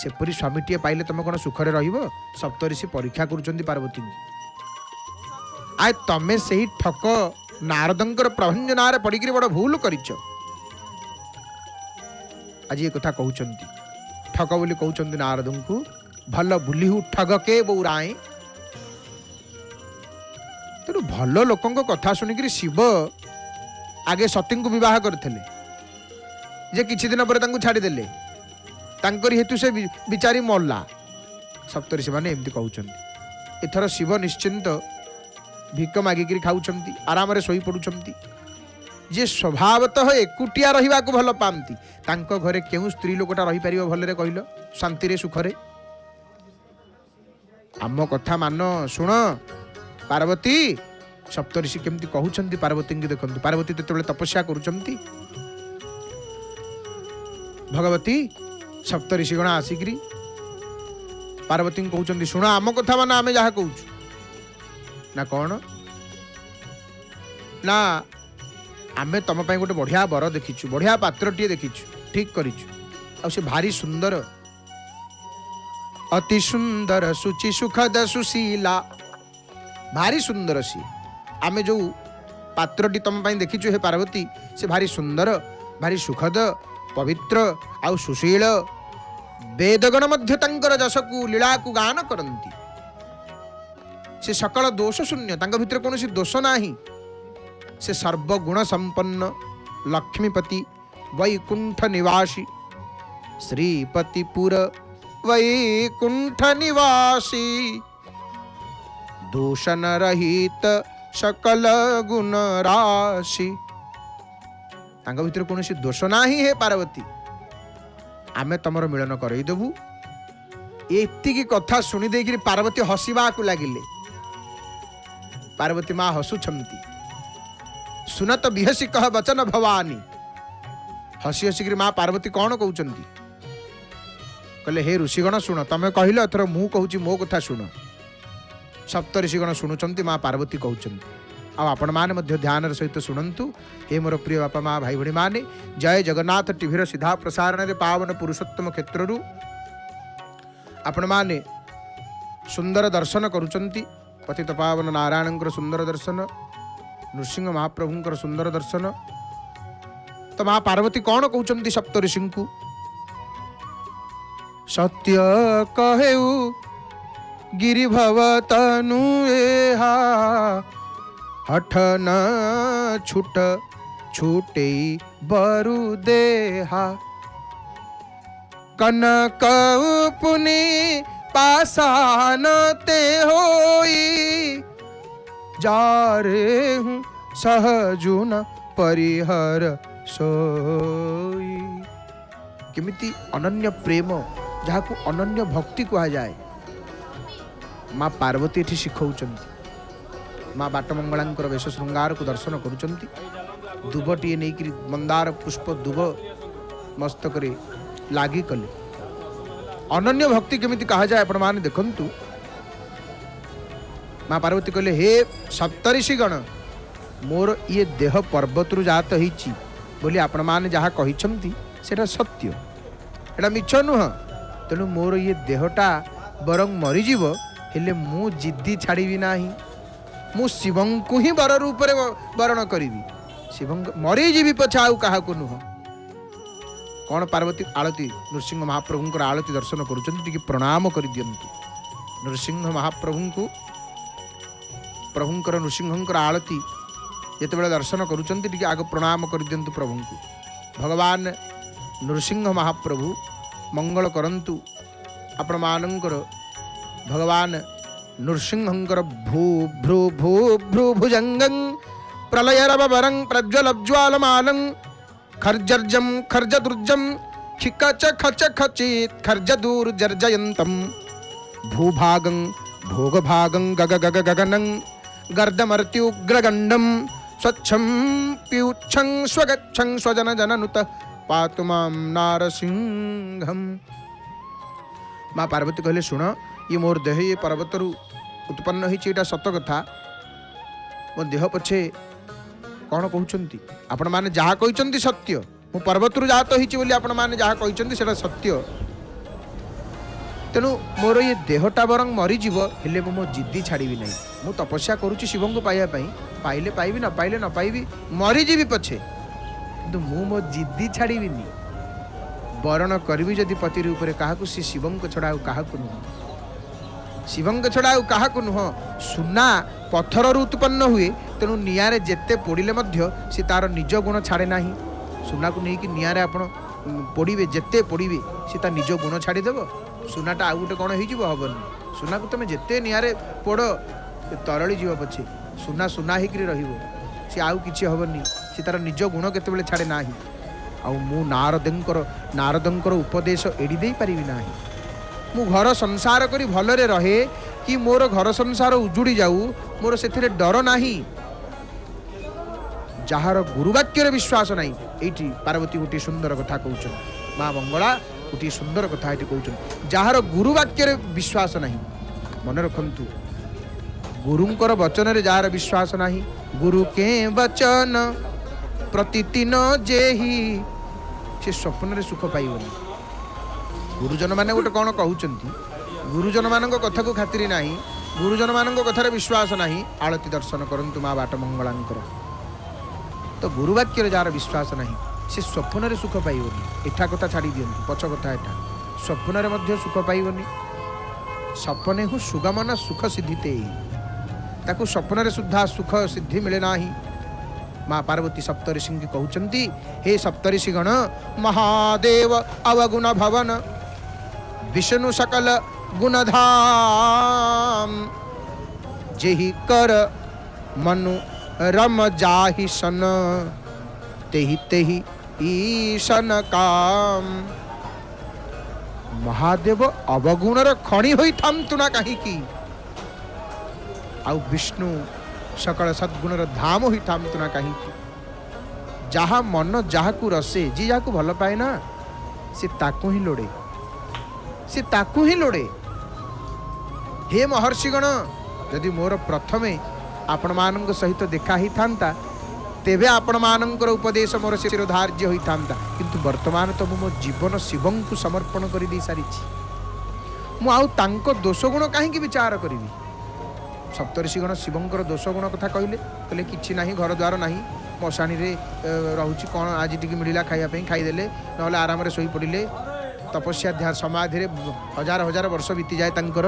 सेपरी स्वामीटे पाइले तुम कौन सुखरे रहिबो सप्तऋषि परीक्षा करुचंती पार्वती आए तमें से ही ठक नारदंकर प्रभंजनार पड़िक बड़ भूल करिच आज ये कथा कहउचंती ठक बोली कहउचंती नारदं को भल बुलिहु ठग के बौराए तेणु भल लोकों कथा शुणिक शिव आगे सती को विवाह करते जे किछि दिन पर छाड़देले तांकरी हेतु से बिचारी मरला सप्तऋषि माने एमती कहउचंती एथर शिव निश्चिंत भिक मागिकी खाऊंती आराम शोई पड़ुंती जे स्वभावतः एकुटिया रहिबा को भल पाती तांको घरे केउ स्त्री लोकटा रही परिबो भलरे कहिलो शांति रे सुखरे आम कथा मान शुण पार्वती सप्तऋषि केमती कहउचंती पार्वती की देखंतु पार्वती तेतबेले तपस्या करुचंती भगवती सप्तऋषिगण आसिक पार्वती कहते शुण आम कथा मान आम जहाँ कहूँ ना कौन ना आमे तुम गोटे बढ़िया वर देखीचु बढ़िया पात्रटीए देखीचु ठीक करिचु से भारी सुंदर अति सुंदर सुचि सुखद सुशीला भारी सुंदर सी आमे जो पात्रटी तुम देखीचु हे पार्वती से भारी सुंदर भारी सुखद पवित्र आउ सुशील वेदगण मध्य तंकर जस को लीला को गान करती से सकल दोष शून्य तांका भितर कौन दोष नाही से सर्वगुण संपन्न लक्ष्मीपति वैकुंठ निवासी श्रीपतिपुर वैकुंठ निवासी दूषण रहित सकल गुण राशि तांका भितर कौन दोष नाही हे पार्वती आमे तमर मिलन करईदेबू एतिकी कथा शुणी देकर पार्वती हसवा को लगिले पार्वती माँ हसुछंती सुनत बिहसी कह वचन भवानी हसी हसिक माँ पार्वती कौन कहउचंती कहले हे ऋषिगण शुण तमें कहल एथर मु कहूँ मो कथा शुण सप्त ऋषिगण शुणुचंती माँ पार्वती कहउचंती आपण माने मध्य ध्यान सहित शुणंतु हे मोर प्रिय बापा माँ भाई भणी माने जय जगन्नाथ टीवी सीधा प्रसारण रे पावन पुरुषोत्तम क्षेत्रु आपण माने सुंदर दर्शन करुचंती पतित पावन नारायण सुंदर दर्शन नृसिंह महाप्रभुंकर सुंदर दर्शन तो माँ पार्वती कौन कहउचंती सप्त ऋषि को सत्य कहेउ गिरिभव तनु एहा हठ न छूट छूटे बरु देहा कनक पुनि पाषाण ते होई, जारे हूँ सहजुन परिहर सोई। केमिति अनन्य प्रेम जहाँ को अनन्य भक्ति कहा जाए, माँ पार्वती एठी शिखौचंती। माँ बाटमंगलांकर वेश श्रृंगार को दर्शन करुचंती। दुबटीए नहीं मंदार पुष्प दुब मस्तक लागी कले। अनन्य भक्ति केमिति कहा जाए आपण माने देखंतु। माँ पार्वती कहले, हे सप्तऋषि गण, मोर ये देह पर्वतरु जात होईची बोली आपण माने जहाँ कहिछंती सेटा सत्य, एटा मिछ नुह। तेणु मोर ये देहटा बरं मरीजीव, हेले मु जिद्दी छाड़ीबी नाही। मु शिवं को ही बर रूप वरण करी। शिवं मरीजीवी पछा आउ कहा को नुह। कौन पार्वती आलती नृसिंह महाप्रभुंकर आलती दर्शन करुचंती, टिके प्रणाम कर दियंतु। नृसिंह महाप्रभु को प्रभुंकर नृसिंहंकर आलती जेतेबेले दर्शन करुचंती, टिके आग प्रणाम कर दियंतु प्रभु को। भगवान नृसिंह महाप्रभु मंगल करंतु आपण मानंकर। भगवान नृसिंहंकर भू भ्रू भू भ्रू भुजंगं प्रलयरवरं प्रज्वलज्वालमानं खर्जर्जं खर्जदुर्जं खिकच खच खचित खर्जदूर्जर्जयन्तं भूभागं भोगभागं गग गग गगनं गर्दमर्त्युग्रगण्डं स्वच्छं पीयूच्छं स्वगच्छं स्वजन जननुत पातु मां नारसिंहम। माँ पार्वती कहले, शुण, ये मोर देह ये पर्वतरु उत्पन्न होता सत कथा। मो देह पछे कौन कहते आपण मैंने जहाँ कहते सत्य। मु पर्वतरु जात होती आपण मैंने जहाँ कहते सेटा सत्य। तेणु मोर ये देहटा बरं मरीजीव, हेले मो जिद्दी छाड़ीबी नहीं। मु तपस्या करुच्ची शिवं को पाइबापी, पाइले पाइबी न पाइले न पाइबी, मरीजीवी पछे, किंतु मु मो जिद्दी छाड़ीबी। वरण करी जदि पति रूप क्या सी शिवं को छड़ा क्या नुह। शिवं को छड़ा क्या नुह। सुना पत्थर उत्पन्न हुए, तेणु निआरे जेते पोड़िले मध्य सी तार निज गुण छाड़े ना। सुना को नहीं कि निआरे आपण पोड़े जेते पोड़े सी ता निज गुण छाड़ीदेव। सुनाटा आउ गोटे कौन होबनी। सुना को तुम जिते निआरे पोड़ तरली जीव पछे, सुना सुना होकर सी आउ कि हेनी। सी तार निज गुण केतेबेले छाड़े ना। आउ मु नारदंकर उपदेश एड़ी दे पारि ना। मु घर संसार करी भलरे रहे कि मोर घर संसार उजुड़ी जाऊ, मोर से डर नाही। जार गुरुवाक्य विश्वास नहीं। ये पार्वती गोटे सुंदर कथा कहते, माँ मंगला गोटे सुंदर कथा ये कहते। जार गुरुवाक्य विश्वास नहीं, मन रखंतु, गुरुंकर वचन रे जार विश्वास नहीं। गुरु के वचन प्रतिदिन जेही से स्वप्न रे सुख पाइबनी। गुरुजन माने गोटे कौन कहते, गुरुजन मान कथा को खातिर ना, गुरुजन मान कथार विश्वास ना। आलती दर्शन करंतु माँ बाट मंगलांकर। तो गुरुवाक्य जार विश्वास ना, से स्वप्न रे सुख पाइबनी। एठा कथा छाड़ी दियंतु, पछ कथा एठा। स्वप्न रे मध्य सुख पाइबनी। सपने हूँ सुगमन सुख सिद्धिते, ताकू स्वप्न रे सुद्धा सुख सिद्धि मिले ना। माँ पार्वती सप्तऋषि की कहते, हे सप्तऋषि गण, महादेव अवगुण भवन विष्णु सकल गुणधाम, जेहि कर मनु रम जाहि सन, तेहि तेहि ईशन काम। महादेव अवगुणर खणी होई थामतु ना कहीं, आउ विष्णु सकल सद्गुणर धाम होई थामतु ना कहीं। जहाँ मन जहाँ को रसे, जी जहाँ को भल पाए ना, से ताकू ही लोड़े, से ताकू ही लोड़े। हे महर्षिगण, यदि मोर प्रथमे आपण मानक सहित देखा ही थांता, तेबे आपण मानकर उपदेश मोर शिरोधार्य होई थांता। किंतु वर्तमान तो मो जीवन शिवं को समर्पण कर दी सारी, मु आउ तांको दोष गुण कहीं विचार करी। सप्तऋषिगण शिवंकर दोष गुण कथा कहले, कहले किछि नाही, घर द्वार नाही, मशाणी रे रहुची, कौन आज टी मिलला खाइबा खाईदेले, ना आराम रे सोई पड़िले। तपस्या ध्यान समाधि रे हजार हजार वर्ष बीती जाए तांकर,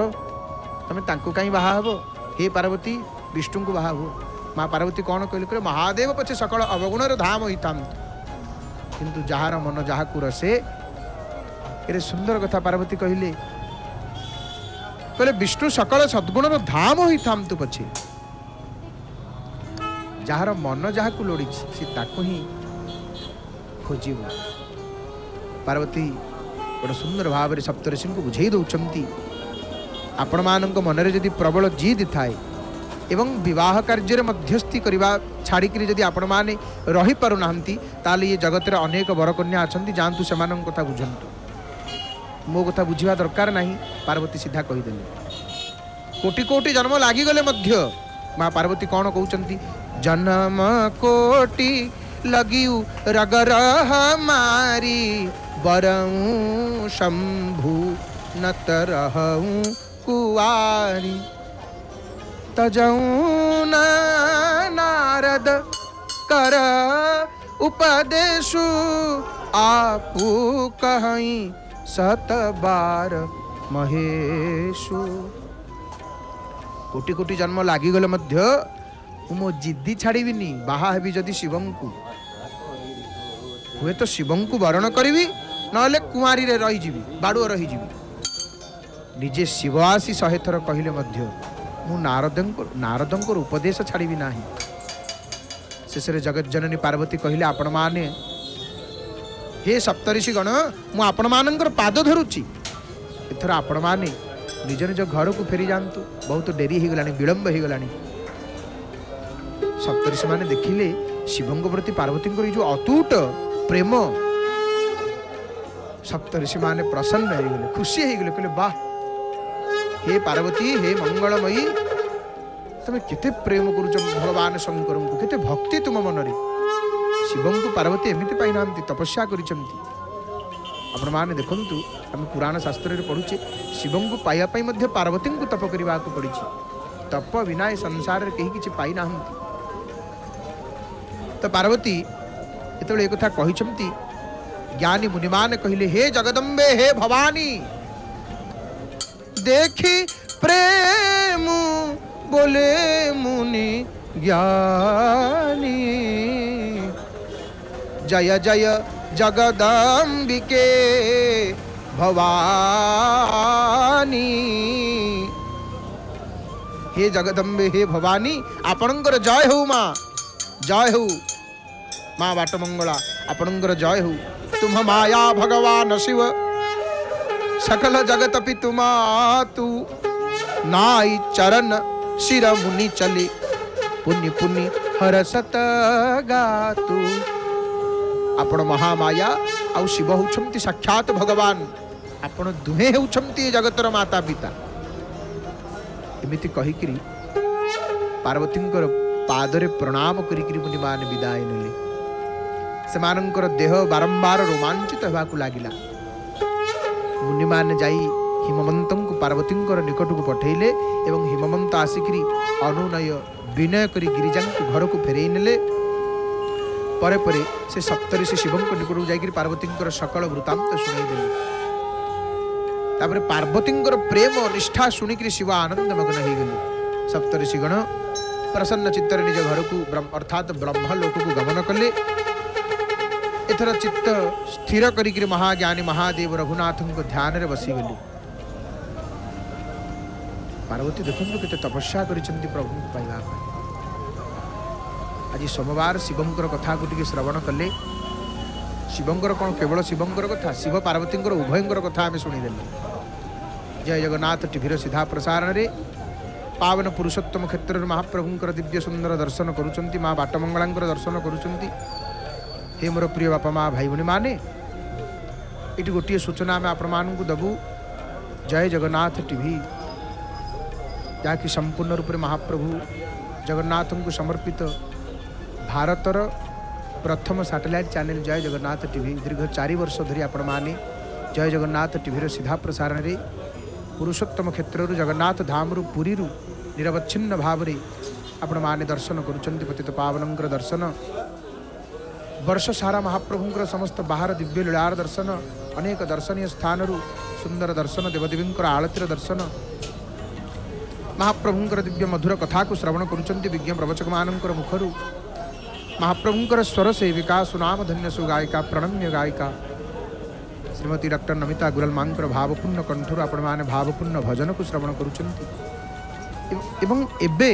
तमे तांको कहीं बाहा हबो। हे पार्वती, विष्णु को बाहा हो। माँ पार्वती कौन कहले, महादेव पछे सकल अवगुणर धाम होता, किंतु जार मन जहाँ को रसे एरे सुंदर कथा पार्वती कहले विष्णु सकल सद्गुण धाम होई थाम तु पछे जार मन जहा को लोड़ी सी ताको ही खोजिब। पार्वती बड़ सुंदर भाव में सप्तऋषि को बुझे दौरान आपण मानक मनरे जदि प्रबल जिद थाए एवं विवाह कार्य मध्यस्थी करवा छाड़िकी जदि आपण मैंने रही पारु नाहंती ताले ये जगत रे अनेक बरकन्या अच्छा जातु से कथा बुझंतु मो कथा बुझा दरकार नहीं। पार्वती सीधा कहीदेले कोटि कोटि जन्म लागिगले मध्य माँ पार्वती कौन कहते जन्म कोटि लगियु रगर मारी बरऊ शंभु नत रहूं कुआरी तजऊ नारद कर उपदेशु आपू कहीं सत बार महेशु। कोटि कोटि जन्म लागिगले मध्य मो जिद्दी छाड़ीबिनी बाहा हेबी जदि शिवं को हुए तो शिवं को वरण करी ना कुआरी रे रही बाड़ुआ रही निजे शिव आसी 100 थर कहले मध्य मु नारदंक उपदेश छाड़ी ना। शेष जगत जननी पार्वती कहले आपण माने हे सप्तऋषि गण मु आपण मानकर पाद धरुची एथर आपण माने निज निज घर को फेरी जातु बहुत डेरी हो गलानी विलंब हो गलानी। सप्तऋषि माने देखिले शिवंग प्रति पार्वती जो अतूट प्रेम सप्तऋषि माने प्रसन्न हो गले खुशी हो गले कहले वाह हे पार्वती हे मंगलमयी तुम केते प्रेम करुच भगवान शंकर को केते भक्ति तुम मनरे शिवं को पार्वती एमती पाई नांती तपस्या करिसंती। आपण माने देखंतु हम पुराण शास्त्र रे पढुचे शिवं को पाया पई मध्ये पार्वती को तप करबा को पड़िछि तप बिना ए संसार रे केही किछि पाई नाहंती। तो पार्वती एतबे एक कथा कहिसंती ज्ञानी मुनिमान कहिले हे जगदम्बे हे भवानी देखी प्रेम बोले मुनि ज्ञानी जय जय जगदम्बिके भवानी। हे जगदम्बे हे भवानी आपणकर जय हो माँ जय हो माँ बाट मंगला आपणकर जय हो तुम माया भगवान शिव सकल जगत पितुमा तू नाई चरण शिर मुनि चले पुण्य पुण्य हर सत गातु। आपण महामाया आउ शिव होउछंती साक्षात भगवान आपण दुहे होउछंती जगतर माता पिता एमिति कहिकरी पार्वतींकर पादरे प्रणाम करिकरी मुनि मान विदाय नेले। सेमानंकर देह बारंबार रोमांचित हेबाकु लागिला। मुनि मान जाई हिमवंत को पार्वती निकट को पठेले एवं हिमवंत आसिकी अनुनय विनय करी गिरिजा को घर को फेरई नेले। परे परे से सप्तऋषि शिवं को निकट को जाई पार्वती सकल वृत्तांत शुणईदेले। तापर पार्वती प्रेम निष्ठा शुणिक शिव आनंद मग्न हो गले। सप्तऋषि गण प्रसन्न चित्तर निज घर को अर्थात ब्रह्मलोक को गमन कले। एथर चित्त स्थिर करिक महाज्ञानी महादेव रघुनाथ को ध्यान रे बसीगले। पार्वती देखु केते तपस्या करिसेंती प्रभु पाइबा। आज सोमवार शिवंकर कथा को टिके श्रवण कले। शिवंकर कौन केवल शिवंकर कथा शिव पार्वती उभयंकर कथा आम शुणीदेले। जय जगन्नाथ टीभीर सीधा प्रसारण रे पावन पुरुषोत्तम क्षेत्र महाप्रभुंकर दिव्य सुंदर दर्शन करुचंती माँ बाटमंगलांकर दर्शन करुचंती। हे मोर प्रिय बापा माँ भाई भनी माने ये गोटे सूचना आम आपण मानू दबू जय जगन्नाथ टीवी जहाँकि संपूर्ण रूप से महाप्रभु जगन्नाथ को समर्पित भारतर प्रथम सैटेलाइट चैनल जय जगन्नाथ टीवी दीर्घ 4 वर्ष धरी आपण माने जय जगन्नाथ टीवीर सीधा प्रसारण रे पुरुषोत्तम क्षेत्र जगन्नाथ धाम पुरी निरवच्छिन्न भाव रे आपण माने दर्शन करुचंती। पतित पावनंकर दर्शन वर्ष सारा महाप्रभुंकर समस्त बाहर दिव्य लीलार दर्शन अनेक दर्शनीय स्थान सुंदर दर्शन देवदेवींकर आळतीर दर्शन महाप्रभुंकर दिव्य मधुर कथा को श्रवण करुचंती। विज्ञ प्रवचक मानकर मुखरु महाप्रभुंकर स्वर सेविका सुनाम धन्य सुगायिका प्रणम्य गायिका श्रीमती डॉक्टर नमिता गुरल मांकर भावपूर्ण कंठर आपण माने भावपूर्ण भजन को श्रवण करुचंती एवं एबे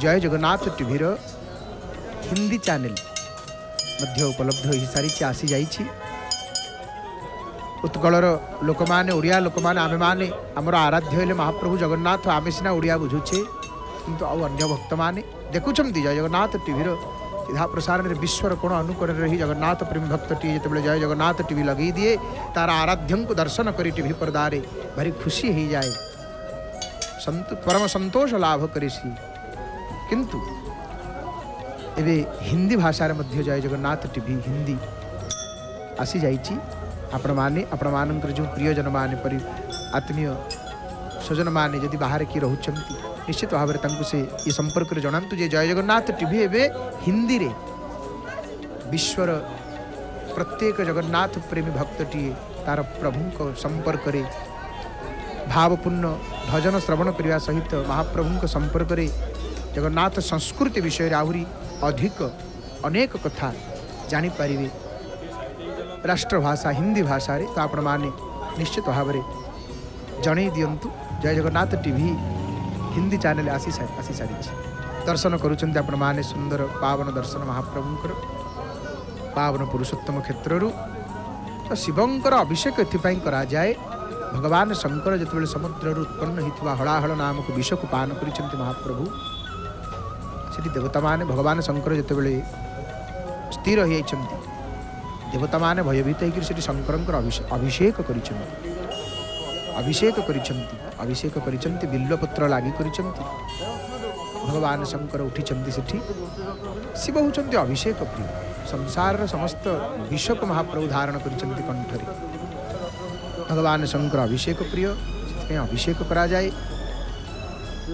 जय जगन्नाथ टीवी रो हिंदी चैनल मध्य उपलब्ध हो सारी आसी जाइछि। उत्कलर लोक मैंने ओडिया लोक मैंने आमे माने आमर आराध्य हेले महाप्रभु जगन्नाथ आमे सिना ओडिया बुझुछे किंतु आउ अन्य भक्त माने देखुछंती जय जगन्नाथ टीवी रो सीधा प्रसारण में विश्वर कोण अनुकोण रही जगन्नाथ प्रेमी भक्त टी जो जय जगन्नाथ टीवी लगे दिए तार आराध्यं को दर्शन करी टीवी पर्दारे भारी खुशी हो जाए परम संतोष लाभ करी किंतु एबे हिंदी भाषा मध्य जय जगन्नाथ टीवी हिंदी आसी जाइछि। आपण मानकर जो प्रियजन माने परि आत्मीय स्वजन माने जदि बाहर किए रोचंती निश्चित भाव में से ये संपर्क में जनातु जे जय जगन्नाथ टीवी एवं हिंदी रे विश्वर प्रत्येक जगन्नाथ प्रेमी भक्तटी तार प्रभु को संपर्क रे भावपूर्ण भजन श्रवण करने सहित महाप्रभु संपर्क रे जगन्नाथ संस्कृति विषय आहरी अधिक अनेक कथा जानीपर राष्ट्रभाषा हिंदी भाषा रे तो आपण माने निश्चित भाव में जन दिंतु जय जगन्नाथ टीवी हिंदी चैनल आसी सारी दर्शन करुँच आपण माने सुंदर पावन दर्शन महाप्रभुंकर पावन पुरुषोत्तम क्षेत्र तो शिवंकर अभिषेक एथिपाई करा जाए। भगवान शंकर जिते समुद्र उत्पन्न होता हलाहल नामक विष को पान कर महाप्रभु से देवता माने भगवान शंकर जिते स्थिर हो देवता माने भयभीत होकर शंकर अभिषेक अभिषेक करिसंती बिल्वपत्र लागी करिसंती भगवान शंकर उठिचंती सेठी शिव होचंती अभिषेक प्रिय संसार समस्त विश्व को महाप्रभु धारण करिसंती कंठरे भगवान शंकर अभिषेक प्रिय से अभिषेक करा जाए।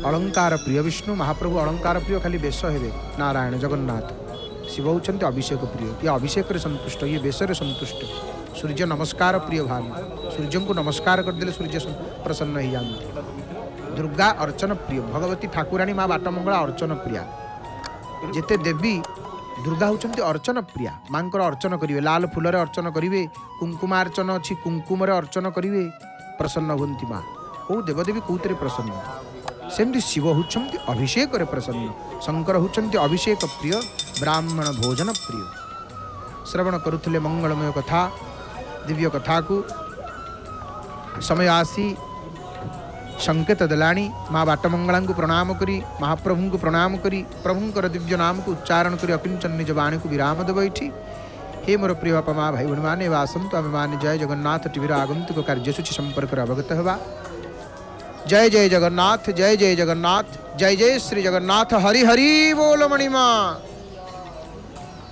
अलंकार प्रिय विष्णु महाप्रभु अलंकार प्रिय खाली बेश हेबे नारायण जगन्नाथ शिव होचंती अभिषेक प्रिय ये अभिषेक रे संतुष्ट ये बेश रे संतुष्ट सूर्य नमस्कार प्रिय भाव सूर्य को नमस्कार करदे सूर्य प्रसन्न हो जाते। दुर्गा अर्चन प्रिय भगवती ठाकुराणी माँ बाटमंगला अर्चन प्रिया जेते देवी दुर्गा होचंती अर्चन प्रिया माँ अर्चन करेंगे लाल फूल अर्चन करेंगे कुंकुमार्चन अच्छी कुंकुम अर्चन करेंगे प्रसन्न होती माँ कौ देवदेवी कौते प्रसन्न सेमती शिव होचंती अभिषेक रे प्रसन्न शंकर होचंती अभिषेक प्रिय ब्राह्मण भोजन प्रिय श्रवण करुले मंगलमय कथा दिव्य कथा को समय आसी संकेत देलाणी माँ बाटमंगला को प्रणाम करी महाप्रभु को प्रणाम करी प्रभुंकर दिव्य नाम को उच्चारण करी अकिंचन निज वाणी को विराम देव ये हे मोर प्रिय बापा माँ भाई भाई मैंने आसतु आम मैंने जय जगन्नाथ टीवी आगंतुक कार्यसूची संपर्क अवगत हवा। जय जय जगन्नाथ जय जय जगन्नाथ जय जय श्री जगन्नाथ हरि हरि बोल मणिमा।